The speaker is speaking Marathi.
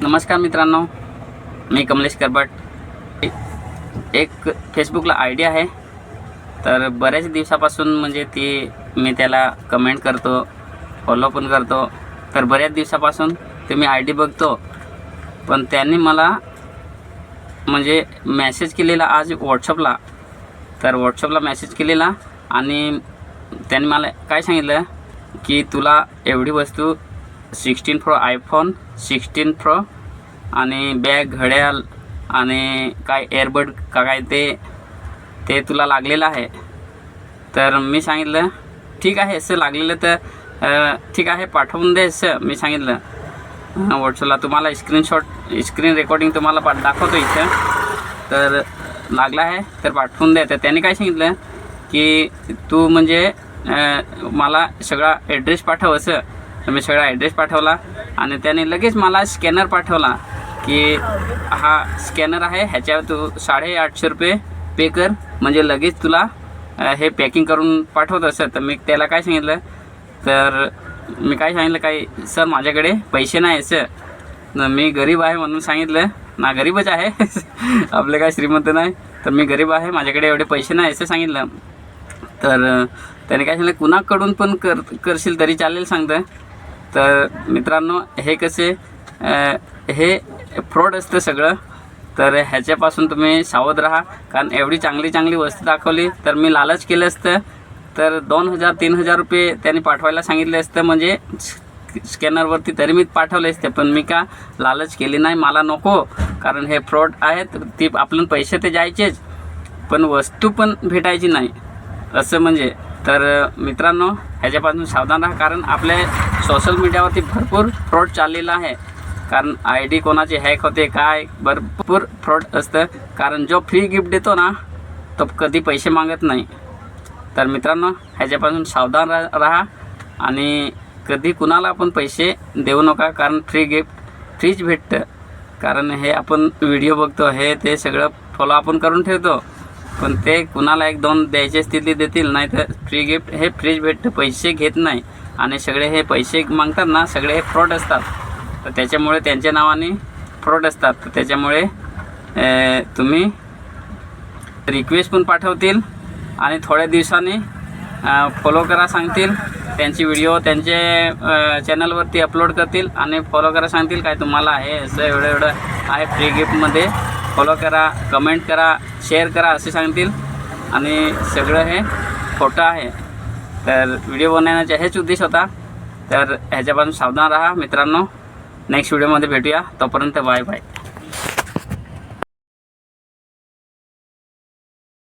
नमस्कार मित्रांनो, मी कमलेश करबट. एक फेसबुकला आय डी आहे. तर बऱ्याच दिवसापासून म्हणजे ती मी त्याला कमेंट करतो, फॉलो पण करतो. तर बऱ्याच दिवसापासून ते मी आय डी बघतो, पण त्यांनी मला म्हणजे मेसेज केलेला आज व्हॉट्सअपला. तर व्हॉट्सअपला मेसेज केलेला आणि त्यांनी मला काय सांगितलं की तुला एवढी वस्तू 16 प्रो आयफोन 16 प्रो आणि बॅग, घड्याळ आणि काय एअरबड काय ते तुला लागलेलं आहे. तर मी सांगितलं ठीक आहे, असं लागलेलं तर ठीक आहे, पाठवून दे असं मी सांगितलं व्हॉट्सअपला. तुम्हाला स्क्रीन रेकॉर्डिंग तुम्हाला दाखवतो इथं. तर लागला आहे तर पाठवून दे. तर त्यांनी काय सांगितलं की तू म्हणजे मला सगळा ॲड्रेस पाठव असं. तर मी सगळा ॲड्रेस पाठवला आणि त्याने लगेच मला स्कॅनर पाठवला की हा स्कॅनर आहे, ह्याच्यावर तू 850 रुपये पे कर, म्हणजे लगेच तुला हे पॅकिंग करून पाठवत असं. तर मी त्याला काय सांगितलं, तर मी काय सांगितलं, काही सर माझ्याकडे पैसे नाही असं. मी गरीब आहे म्हणून सांगितलं ना, गरीबच आहे आपले काय श्रीमंत नाही. तर मी गरीब आहे, माझ्याकडे एवढे पैसे नाही असं सांगितलं. तर त्याने काय सांगितलं, कुणाकडून पण करशील तरी चालेल सांगतं. तर मित्रांनो, हे कसे हे फ्रॉड असतं सगळं. तर ह्याच्यापासून तुम्ही सावध राहा, कारण एवढी चांगली वस्तू दाखवली तर मी लालच केलं असतं तर 2000-3000 रुपये त्यांनी पाठवायला सांगितले असतं, म्हणजे स्कॅनरवरती तरी मी पाठवले असते. पण मी का लालच केली नाही, मला नको, कारण हे फ्रॉड आहेत. ती आपल्याला पैसे ते जायचेच पण वस्तू पण भेटायची नाही असं म्हणजे. तर मित्रांनो, ह्याच्यापासून सावधान राहा, कारण आपल्या सोशल मीडियावरती भरपूर फ्रॉड चाललेला आहे. कारण आय डी कोणाची हॅक होते, काय भरपूर फ्रॉड असतं. कारण जो फ्री गिफ्ट देतो ना तो कधी पैसे मागत नाही. तर मित्रांनो, ह्याच्यापासून सावधान राहा आणि कधी कुणाला आपण पैसे देऊ नका, कारण फ्री गिफ्ट फ्रीच भेटतं. कारण हे आपण व्हिडिओ बघतो, हे ते सगळं फॉलो आपण करून ठेवतो, पण ते कुणाला 1-2 द्यायचे असतील ते देतील, नाही तर फ्री गिफ्ट हे फ्रीज भेटतं, पैसे घेत नाही. आणि सगळे हे पैसे मागतात ना, सगळे हे फ्रॉड असतात. तर त्याच्यामुळे त्यांच्या नावाने फ्रॉड असतात. तर त्याच्यामुळे तुम्ही रिक्वेस्ट पण पाठवतील आणि थोड्या दिवसांनी फॉलो करा सांगतील. त्यांची व्हिडिओ त्यांचे चॅनलवरती अपलोड करतील आणि फॉलो करा सांगतील, काय तुम्हाला आहे असं एवढं आहे फ्री गिफ्टमध्ये, फॉलो करा, कमेंट करा, शेअर करा असे सांगतील. आणि सगळं हे खोटं आहे. तर व्हिडिओ बनवण्याचा हेच उद्देश होता. तर ह्याच्यापासून सावधान राहा मित्रांनो. नेक्स्ट व्हिडिओमध्ये भेटूया, तोपर्यंत बाय बाय.